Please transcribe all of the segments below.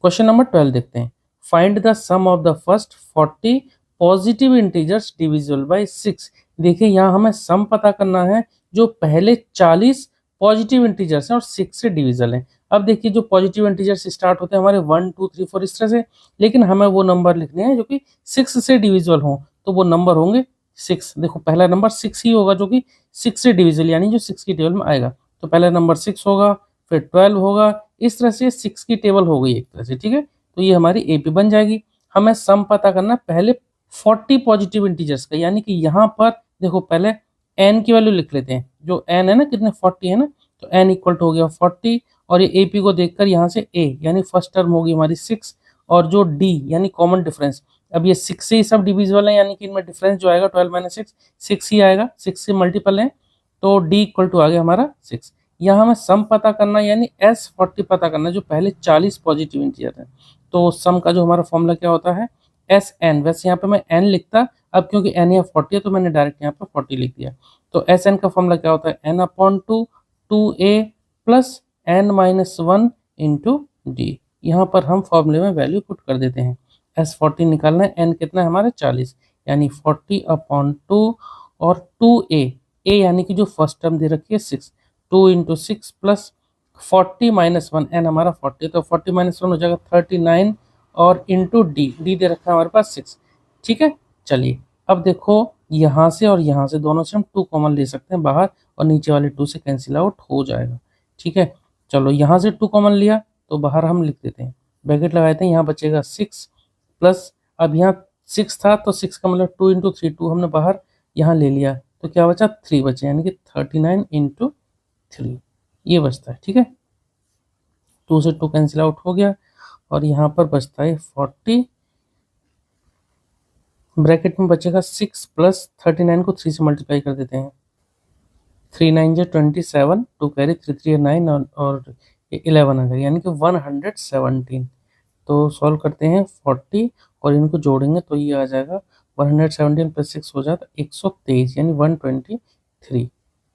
Question number 12 देखते हैं। Find the sum of the first 40 positive integers divisible by 6। देखिए यहाँ हमें सम पता करना है जो पहले 40 पॉजिटिव इंटीजर्स हैं और 6 से डिविजल हैं। अब देखिए जो पॉजिटिव इंटीजर्स स्टार्ट होते हैं हमारे 1 2 3 4 इस तरह से, लेकिन हमें वो नंबर लिखने हैं जो कि 6 से डिविजिबल हो, तो वो नंबर होंगे 6। देखो पहला नंबर 6 ही होगा जो कि 6 से डिविजिबल यानी जो 6 की टेबल में आएगा। तो पहला नंबर 6 होगा, फिर 12 होगा, इस तरह से 6 की टेबल हो गई एक तरह से, ठीक है। तो ये हमारी एपी बन जाएगी। हमें सम पता करना है पहले 40 पॉजिटिव इंटीजर्स का, यानी कि यहाँ पर देखो पहले n की वैल्यू लिख लेते हैं। जो n है ना, कितने 40 है ना, तो n इक्वल टू हो गया 40। और ये एपी को देखकर यहाँ से a यानी फर्स्ट टर्म होगी हमारी 6, और जो d यानी कॉमन डिफरेंस, अब ये 6 से ही सब डिविजिबल है, यानी कि इनमें डिफरेंस जो आएगा 12 माइनस 6 ही आएगा, 6 से मल्टीपल है, तो d इक्वल टू आ गया हमारा 6। यहाँ हमें सम पता करना यानी S40 पता करना जो पहले 40 पॉजिटिव इंटीजर है। तो सम का जो हमारा फॉर्मूला क्या होता है Sn। वैसे यहाँ पे मैं n लिखता, अब क्योंकि n यहाँ 40 है तो मैंने डायरेक्ट यहाँ पे 40 लिख दिया। तो Sn का फॉर्मूला क्या होता है n/2 2a plus n-1 into D. यहाँ पर हम फॉर्मूले में वैल्यू पुट कर देते हैं। S40 निकालना है, n कितना है हमारा 40, यानी 40/2 और 2a, a यानी कि जो फर्स्ट टर्म दे रखी है 6, 2 इंटू 6 प्लस 40 माइनस 1, एन हमारा 40, तो 40 माइनस 1 हो जाएगा 39, और इंटू डी, डी दे रखा है हमारे पास 6, ठीक है। चलिए अब देखो यहाँ से और यहाँ से दोनों से हम 2 कॉमन ले सकते हैं बाहर, और नीचे वाले 2 से कैंसिल आउट हो जाएगा, ठीक है। चलो यहाँ से 2 कॉमन लिया तो बाहर हम लिख देते हैं, ब्रैकेट लगाते हैं, यहाँ बचेगा 6 प्लस, अब यहाँ 6 था तो 6 का मतलब 2 इंटू 3, 2 हमने बाहर यहाँ ले लिया, तो क्या बचा 3 बचे, यानी कि 39 इंटू 3 ये बचता है, ठीक है। 2 से 2 कैंसिल आउट हो गया, और यहाँ पर बचता है 40, ब्रैकेट में बचेगा 6 प्लस 39 को 3 से मल्टीप्लाई कर देते हैं, 3 9 जो 27, 2 कैरी 3 3 9 और 11 आ गया, यानी कि 117। तो सॉल्व करते हैं 40 और इनको जोड़ेंगे तो ये आ जाएगा 117 प्लस 6 हो जाता है 123, यानी 123।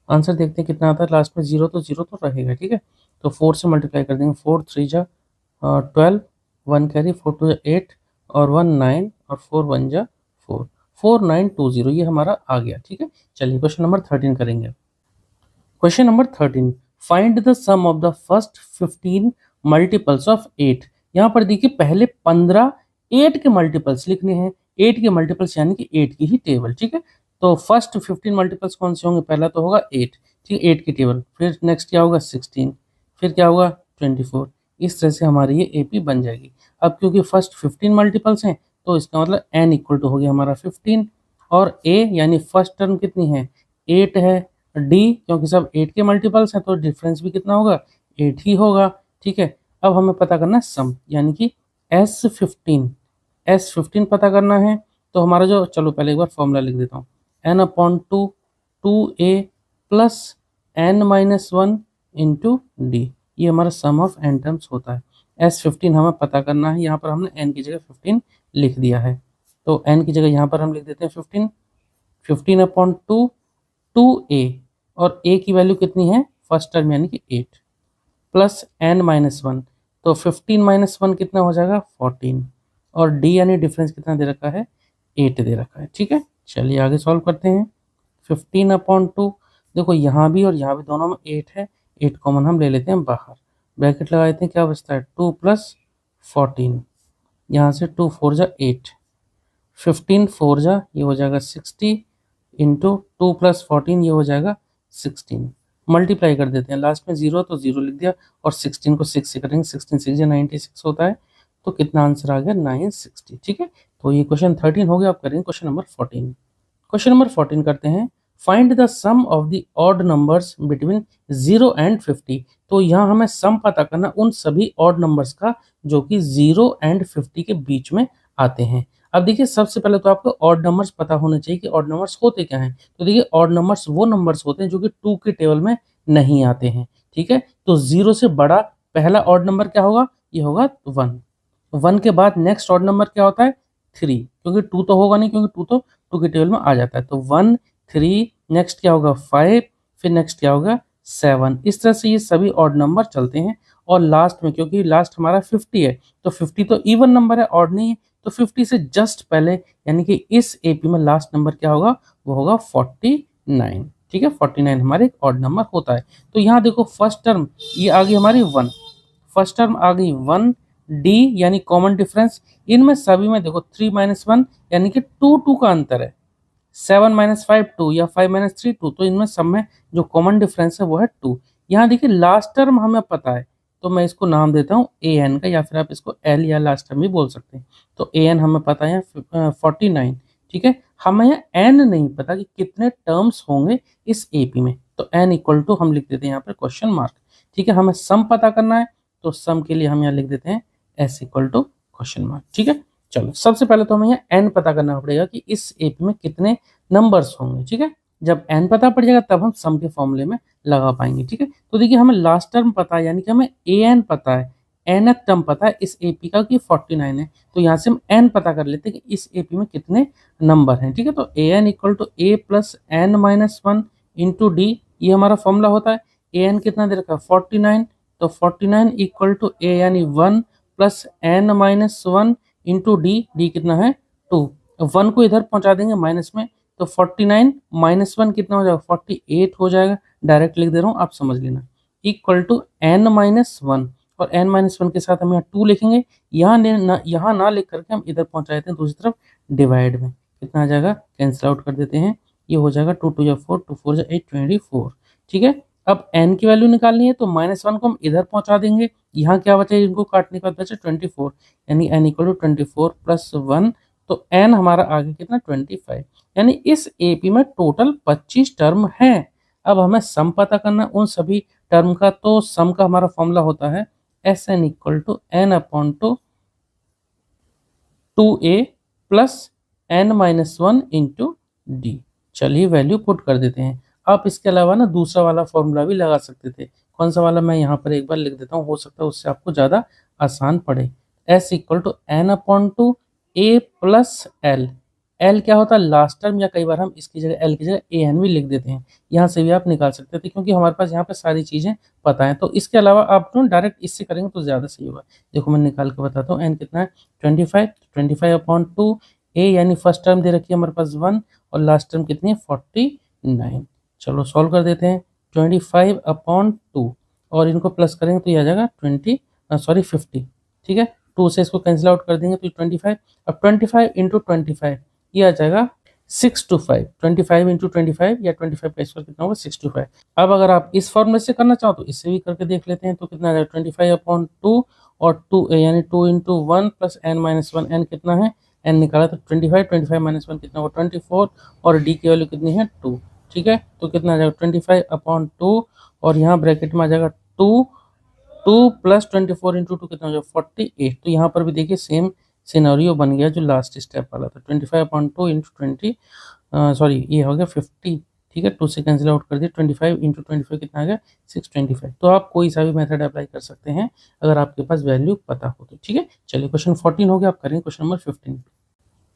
आंसर देखते हैं कितना आता है, लास्ट में 0 तो रहेगा, ठीक है। तो 4 से मल्टीप्लाई कर देंगे, 4 3 जा 12, 1 कैरी 4 2 8 और 1 9 और 4 1 जा 4, 4920 ये हमारा आ गया, ठीक है। चलिए क्वेश्चन नंबर 13 करेंगे। Question number 13, find the sum of the first 15 multiples of 8। यहाँ पर देखिए पहले 15 8 के मल्टीपल्स लिखने हैं, 8 के मल्टीपल्स यानी कि 8 की ही टेबल, ठीक है। तो फर्स्ट 15 मल्टीपल्स कौन से होंगे, पहला तो होगा 8, ठीक है, 8 की टेबल, फिर नेक्स्ट क्या होगा 16, फिर क्या होगा 24, इस तरह से हमारी ये एपी बन जाएगी। अब क्योंकि फर्स्ट 15 मल्टीपल्स हैं तो इसका मतलब n इक्वल टू हो गया हमारा 15, और a यानी फर्स्ट टर्म कितनी है 8 है, d क्योंकि सब 8 के मल्टीपल्स हैं तो डिफरेंस भी कितना होगा 8 ही होगा, ठीक है। अब हमें पता करना है सम, यानी कि S15 पता करना है। तो हमारा जो, चलो पहले एक बार फॉर्मूला लिख देता हूँ, n/2 2a plus n-1 into d, ये हमारा सम ऑफ n टर्म्स होता है। S15 हमें पता करना है, यहाँ पर हमने n की जगह 15 लिख दिया है, तो n की जगह यहाँ पर हम लिख देते हैं 15, 15/2 2a, और a की वैल्यू कितनी है फर्स्ट टर्म यानी कि 8 प्लस n-1, तो 15 - 1 कितना हो जाएगा 14, और d यानी डिफरेंस कितना दे रखा है 8 दे रखा है, ठीक है। चलिए आगे सॉल्व करते हैं। 15/2, देखो यहाँ भी और यहाँ भी दोनों में 8 है, 8 कॉमन हम ले लेते हैं बाहर, ब्रैकेट लगा देते हैं, क्या बचता है 2 प्लस 14, यहाँ से 2 4 जा 8, 15 4 जा ये हो जाएगा 60 इंटू 2 प्लस 14 ये हो जाएगा 16, मल्टीप्लाई कर देते हैं, लास्ट में 0 तो 0 लिख दिया, और 16 को 6 से करेंगे, 16 6 या 96 होता है, तो कितना आंसर आ गया 960, ठीक है। तो ये क्वेश्चन 13 हो गया। आप करेंगे क्वेश्चन नंबर 14। क्वेश्चन नंबर 14 करते हैं, find the sum of the odd numbers between 0 and 50। तो यहाँ हमें सम पता करना उन सभी ऑड नंबर्स का जो कि 0 एंड 50 के बीच में आते हैं। अब देखिए सबसे पहले तो आपको ऑड नंबर्स पता होने चाहिए कि ऑड नंबर्स होते क्या हैं। तो देखिए ऑड नंबर्स वो नंबर्स होते हैं जो कि 2 के टेबल में नहीं आते हैं, ठीक है। तो 0 से बड़ा पहला ऑड नंबर क्या होगा, ये होगा 1, 1 के बाद नेक्स्ट ऑड नंबर क्या होता है 3, क्योंकि 2 तो होगा नहीं, क्योंकि 2 तो 2 के टेबल में आ जाता है, तो 1 3, नेक्स्ट क्या होगा 5, फिर नेक्स्ट क्या होगा 7, इस तरह से ये सभी ऑड नंबर चलते हैं। और लास्ट में, क्योंकि लास्ट हमारा 50 है तो 50 तो इवन नंबर है, ऑड नहीं है, तो 50 से जस्ट पहले यानी कि इस एपी में लास्ट नंबर क्या होगा, वो होगा 49। ठीक है, 49 हमारे एक ऑड नंबर होता है। तो यहाँ देखो फर्स्ट टर्म ये आ गई हमारी 1, फर्स्ट टर्म आ गई 1, डी यानी कॉमन डिफरेंस, इनमें सभी में देखो 3 - 1 यानी कि 2 का अंतर है, 7 - 5 2 या 5 - 3 2, तो इनमें सब में जो कॉमन डिफरेंस है वो है 2। यहाँ देखिए लास्ट टर्म हमें पता है तो मैं इसको नाम देता हूँ ए एन का, या फिर आप इसको एल या लास्ट टर्म भी बोल सकते हैं। तो ए एन हमें पता है 49। ठीक है, हमें यहाँ एन नहीं पता कि कितने टर्म्स होंगे इस एपी में, तो एन इक्वल टू हम लिख देते हैं यहाँ पर क्वेश्चन मार्क। ठीक है, हमें सम पता करना है तो सम के लिए हम यहाँ लिख देते हैं S equal to question mark. ठीक है, चलो सबसे पहले तो हमें यहाँ एन पता करना पड़ेगा कि इस एपी में कितने नंबर्स होंगे। ठीक है, जब एन पता पड़ जाएगा तब हम सम के फॉर्मूले में लगा पाएंगे। ठीक है, तो देखिए हमें लास्ट टर्म पता है यानी कि हमें ए एन पता है, एन टर्म पता है इस एपी का कि 49 है, तो यहाँ से हम एन पता कर लेते हैं कि इस एपी में कितने नंबर हैं। ठीक है, तो a n equal to A plus N minus 1 into d, ये हमारा फॉर्मूला होता है। ए एन कितना दे रखा है 49, तो 49 इक्वल टू ए यानी 1 plus N minus 1 into D, D कितना है 2, 1 को इधर पहुंचा देंगे माइनस में, तो 49 माइनस 1 कितना हो जाएगा 48 हो जाएगा, डायरेक्ट लिख दे रहा हूँ आप समझ लेना, इक्वल टू एन माइनस 1, और एन माइनस 1 के साथ हम यहाँ 2 लिखेंगे, यहाँ ना लिख करके हम इधर पहुंचा देते हैं दूसरी तरफ डिवाइड में, कितना आ जाएगा कैंसिल आउट कर देते हैं, ये हो जाएगा 2 2 4 2 4 8 24। ठीक है, अब n की वैल्यू निकालनी है तो -1 को हम इधर पहुंचा देंगे, यहाँ क्या बचा इनको काटने के बाद बचा 24, यानी n इक्वल टू 24 प्लस 1, तो n हमारा आगे कितना 25, यानी इस एपी में टोटल 25 टर्म हैं। अब हमें सम पता करना उन सभी टर्म का, तो सम का हमारा फॉर्मूला होता है S N equal to N upon two 2a plus n minus 1 into D. चलिए वैल्यू पुट कर देते हैं। आप इसके अलावा ना दूसरा वाला फॉर्मूला भी लगा सकते थे, कौन सा वाला मैं यहाँ पर एक बार लिख देता हूँ, हो सकता है उससे आपको ज़्यादा आसान पड़े। s equal to N upon two A plus L, L क्या होता है लास्ट टर्म, या कई बार हम इसकी जगह एल की जगह ए एन भी लिख देते हैं, यहाँ से भी आप निकाल सकते थे क्योंकि हमारे पास यहाँ पे सारी चीज़ें पता है। तो इसके अलावा आप डायरेक्ट इससे करेंगे तो ज़्यादा सही होगा। देखो मैं निकाल के बताता हूँ, एन कितना है 25, 25 अपॉन 2 ए यानी फर्स्ट टर्म दे रखी है हमारे पास 1 और लास्ट टर्म कितनी है 49। चलो सॉल्व कर देते हैं, 25 अपॉन 2 और इनको प्लस करेंगे तो ये आ जाएगा 50। ठीक है, 2 से इसको कैंसिल आउट कर देंगे तो 25, अब 25 इंटू 25 ये आ जाएगा 625, 25 इंटू 25 या 25 का स्क्वायर कितना होगा 625। अब अगर आप इस फॉर्मूले से करना चाहो तो इससे भी करके देख लेते हैं, तो कितना आ जाएगा 25 अपॉन 2 और 2 यानी 2 into 1 plus N minus 1, N कितना है एन निकाला तो 25, 25 माइनस 1 कितना होगा 24 और डी की वैल्यू कितनी है 2। ठीक है, तो कितना आ जाएगा 25 अपॉन 2 और यहाँ ब्रैकेट में आ जाएगा 2 प्लस 24 इंटू 2 कितना हो जाएगा 48। तो यहाँ पर भी देखिए सेम सिनेरियो बन गया जो लास्ट स्टेप वाला था, 25 अपॉन 2 इंटू 20 सॉरी ये हो गया 50। ठीक है, 2 से कैंसिल आउट कर दिया, 25 इंटू 25 कितना आ गया 625। तो आप कोई सा भी मेथड अप्लाई कर सकते हैं अगर आपके पास वैल्यू पता हो तो। ठीक है, चलिए क्वेश्चन 14 हो गया, आप करेंगे क्वेश्चन नंबर 15।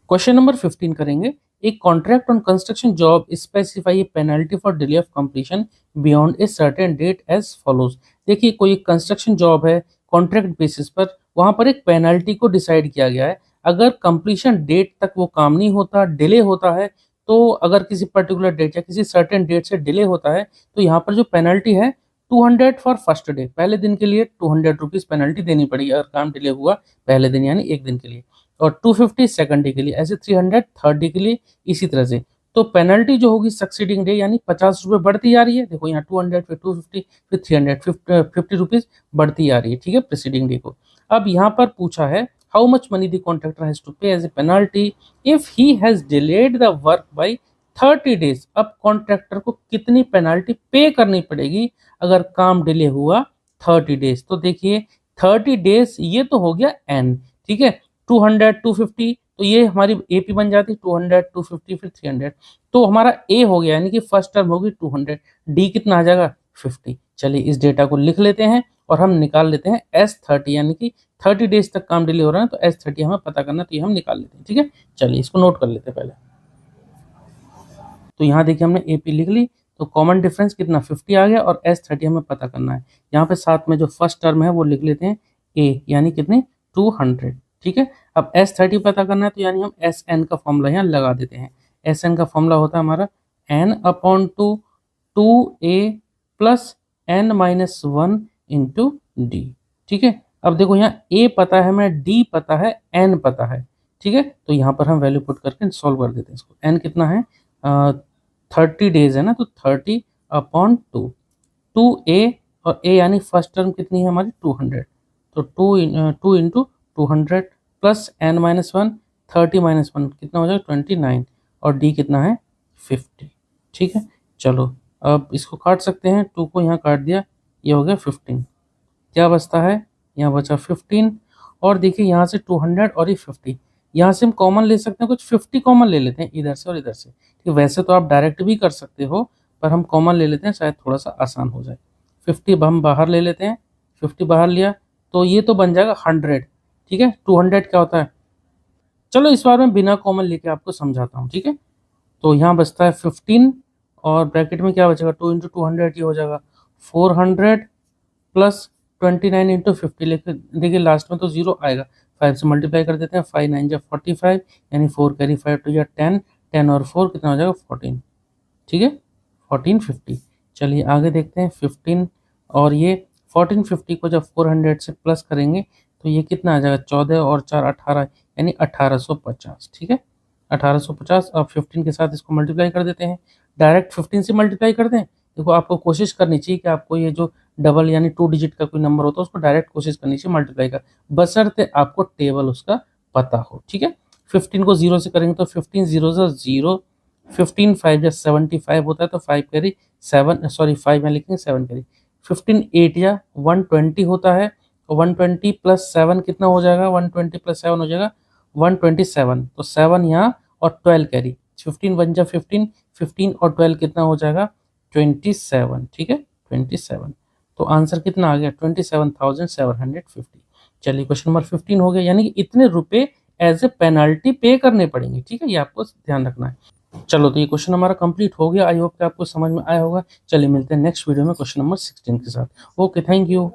क्वेश्चन नंबर 15 करेंगे, एक contract on construction job specify a penalty for delay of completion beyond a certain date as follows. देखिए कोई एक कंस्ट्रक्शन जॉब है कॉन्ट्रैक्ट बेसिस पर, वहां पर एक पेनल्टी को डिसाइड किया गया है, अगर कंप्लीशन डेट तक वो काम नहीं होता, डिले होता है, तो अगर किसी पर्टिकुलर डेट या किसी सर्टेन डेट से डिले होता है तो यहाँ पर जो पेनल्टी है 200 फॉर फर्स्ट डे, पहले दिन के लिए 200 रुपीज पेनल्टी देनी पड़ेगी अगर काम डिले हुआ पहले दिन यानी एक दिन के लिए, और 250 सेकंड डे के लिए, ऐसे 300 थर्ड डे के लिए, इसी तरह से। तो पेनल्टी जो होगी सक्सीडिंग डे यानी 50 रुपये बढ़ती जा रही है, देखो यहाँ 200 फिर 250 फिर 300 50 रुपीज बढ़ती आ रही है। ठीक है, प्रीसीडिंग डे को। अब यहाँ पर पूछा है how much money the contractor has to pay as a penalty if he has delayed the work by 30 days. अब कॉन्ट्रैक्टर को कितनी पेनल्टी पे करनी पड़ेगी अगर काम डिले हुआ 30 डेज। तो देखिए 30 डेज ये तो हो गया एन, ठीक है, 200 250 तो ये हमारी एपी बन जाती 200 250 फिर 300, तो हमारा ए हो गया यानी कि फर्स्ट टर्म होगी 200, डी कितना आ जाएगा 50। चलिए इस डेटा को लिख लेते हैं और हम निकाल लेते हैं S30 यानी कि 30 डेज तक काम डिले हो रहा है तो S30 हमें पता करना, तो ये हम निकाल लेते हैं। ठीक है, चलिए इसको नोट कर लेते हैं पहले। तो यहाँ देखिए हमने एपी लिख ली, तो कॉमन डिफरेंस कितना 50 आ गया और S30 हमें पता करना है। यहाँ पे साथ में जो फर्स्ट टर्म है वो लिख लेते हैं A, यानी कितनी 200। ठीक है, अब S30 पता करना है तो यानी हम SN का फॉर्मूला यहाँ लगा देते हैं। SN का फॉर्मूला होता है हमारा N/2 2A plus N-1 into D। ठीक है, अब देखो यहाँ A पता है हमें, D पता है, N पता है। ठीक है, तो यहाँ पर हम वैल्यू पुट करके सॉल्व कर देते हैं इसको। N कितना है 30 डेज है ना, तो 30/2 2A और A यानी फर्स्ट टर्म कितनी है हमारी 200, तो 2 इंटू 200 प्लस N-1 30-1 कितना हो जाएगा 29 और D कितना है 50। ठीक है, चलो अब इसको काट सकते हैं, 2 को यहाँ काट दिया, ये हो गया 15। क्या बचता है, यहाँ बचा 15 और देखिए यहाँ से 200 और ये 50, यहाँ से हम कॉमन ले सकते हैं, कुछ 50 कॉमन ले लेते हैं इधर से और इधर से। ठीक, वैसे तो आप डायरेक्ट भी कर सकते हो पर हम कॉमन ले लेते हैं, शायद थोड़ा सा आसान हो जाए। 50 हम बाहर ले लेते हैं, 50 बाहर लिया तो ये तो बन जाएगा 100। ठीक है, 200 क्या होता है, चलो इस बार मैं बिना कॉमन लेके आपको समझाता हूँ। ठीक है, तो यहाँ बचता है 15 और ब्रैकेट में क्या बचेगा 2 इंटू 200, ये हो जाएगा 400 प्लस 29 इंटू 50। लेकिन देखिए लास्ट में तो जीरो आएगा, 5 से मल्टीप्लाई कर देते हैं, 5 9 जा 45 यानी 4 कैरी 5 टू या 10, 10 और 4 कितना हो जाएगा 14। ठीक है, 1450। चलिए आगे देखते हैं 15 और ये 1450 को जब 400 से प्लस करेंगे तो ये कितना आ जाएगा 14 और 4 18 यानी 1850। ठीक है, 1850। अब 15 के साथ इसको मल्टीप्लाई कर देते हैं, डायरेक्ट 15 से मल्टीप्लाई कर दें। देखो आपको कोशिश करनी चाहिए कि आपको ये जो डबल यानी 2 डिजिट का कोई नंबर होता है उसको डायरेक्ट कोशिश करनी चाहिए मल्टीप्लाई का, बशर्ते आपको टेबल उसका पता हो। ठीक है, 15 को 0 से करेंगे तो 15 0 से 0, 15 5 या 75 होता है तो 5 कैरी 7, सॉरी 5 में लिखेंगे 7 कैरी, 15 8 या 120 होता है, तो 120 प्लस 7 कितना हो जाएगा, 120 प्लस 7 हो जाएगा 127, तो 7 यहाँ और 12 कैरी, 15 1 जा 15, 15 और 12 कितना हो जाएगा 27। ठीक है, 27, तो आंसर कितना आ गया 27,750। चलिए क्वेश्चन नंबर 15 हो गया, यानी कि इतने रुपए एज ए पेनल्टी पे करने पड़ेंगे। ठीक है, ये आपको ध्यान रखना है। चलो तो ये क्वेश्चन हमारा कंप्लीट हो गया, आई होप कि आपको समझ में आया होगा। चलिए मिलते हैं नेक्स्ट वीडियो में क्वेश्चन नंबर 16 के साथ। Okay, thank you.